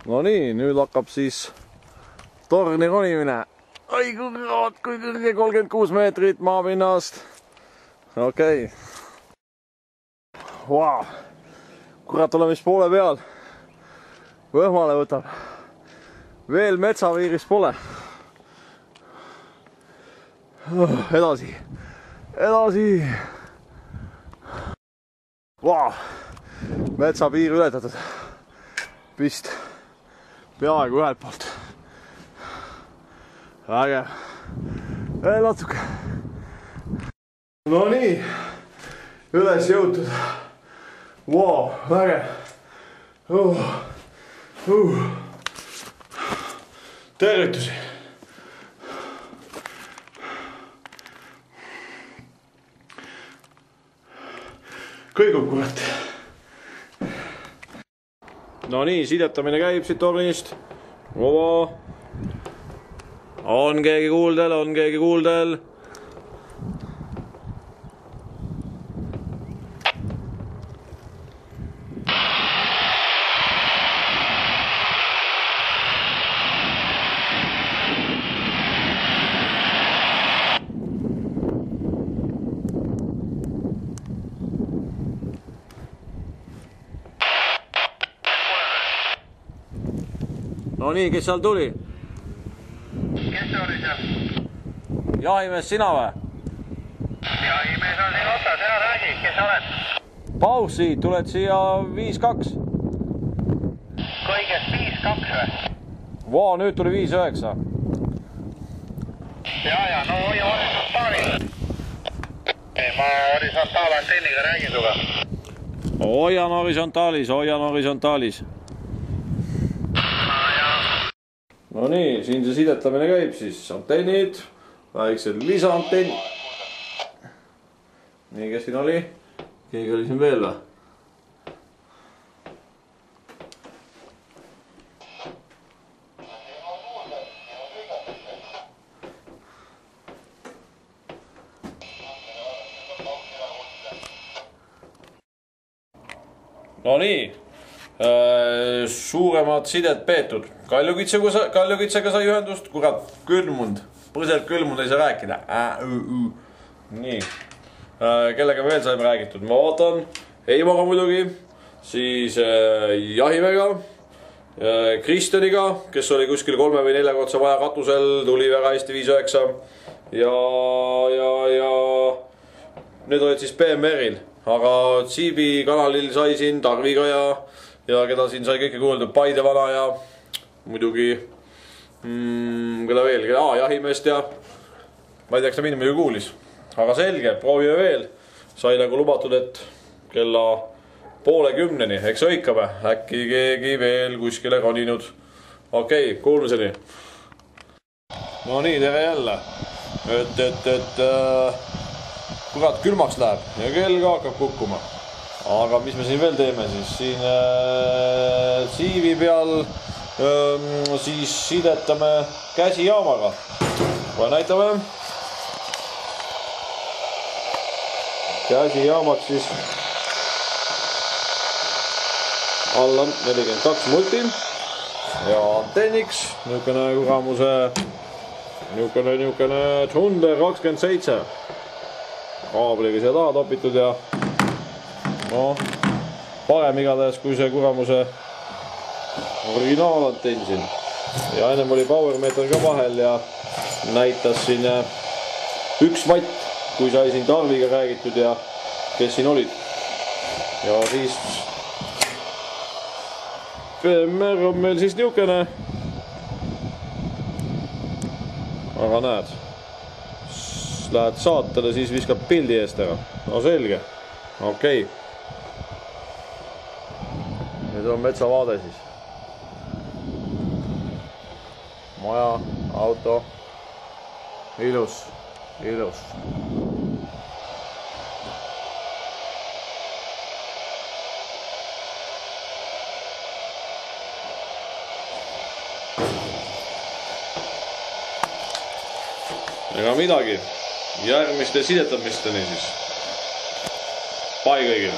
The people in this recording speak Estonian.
No nii, nüüd hakkab siis torni ronimine. Ai kurat, kui kõrge 36 meetrit maapinnast. Okei. Vau. Kurat, oleme vist poole peal. Võhmale võtab. Veel metsaviiris pole. Edasi. Edasi. Vau. Metsapiir ületatud. Vist peaaegu ühelt poolt. Vägev. Veel natuke. No nii. Üles jõutud. Vau, vägev. Tervitusi. Kõigub kurat. No nii, sidetamine käib siit tornist. Vaba. On keegi kuuldel, on keegi kuuldel. No nii, kes seal tuli? Kes oli seal? Jahimees sina või? Jahimees on siin otsas, ära räägi, kes oled? Paus siit, tuled siia 5-2. Kõigest 5-2 või? Vau, nüüd tuli 5-9. Ja, no hoia horisontaalis. Ma horisontaalantenniga räägin suga. Hoian horisontaalis, hoian horisontaalis. No nii, siin see sidetamine käib siis. Antennid, väiksed lisaantenn. Nii, kes siin oli? Keegi oli siin veel või? No nii, suuremad sidet peetud. Kaljukitsega sai ühendust, kurat, külmund. Põselt külmund ei saa rääkida. Nii, kellega veel saime räägitud? Ma vaatan, Heimaga muidugi, siis Jahimäega, Kristjaniga, kes oli kuskil 3 või 4 kotse vaja katusel, tuli väga hästi 5-9. Ja need olid siis BMR-il. Aga Tsiibi kanalil sai siin Tarviga ja keda siin sai kõike kuulda, Paide vana ja muidugi, keda veel, Jahimeest ja ma ei tea, kas ta mind muidugi kuulis. Aga selge, proovime veel. Sai nagu lubatud, et kella 9:30, eks õikame. Äkki keegi veel kuskile roninud. Okei, kuulmiseni. No nii, tere jälle. Kurat, külmaks läheb ja kell ka hakkab kukkuma. Aga mis me siin veel teeme siis? Siin Tsiivi peal siis sidetame käsijaamaga. Kohe näitame. Käsijaamaks siis alla 42 multi ja antenniks niukene kuramuse niukene Thunder 27 kaabliga siia taha topitud ja no parem igatahes kui see kuramuse originalantenn siin. Ja ennem oli powermeeter ka vahel ja näitas siin 1 vatt, kui sai siin Tarviga räägitud ja kes siin olid. Ja siis BMR on meil siis niukene. Aga näed, lähed saatele, siis viskab pildi eest ära. No selge. Okei. Nüüd on metsavaade siis. Maja, auto. Ilus, ilus. Ega midagi. Järgmiste sidetamisteni siis. Pai kõigile.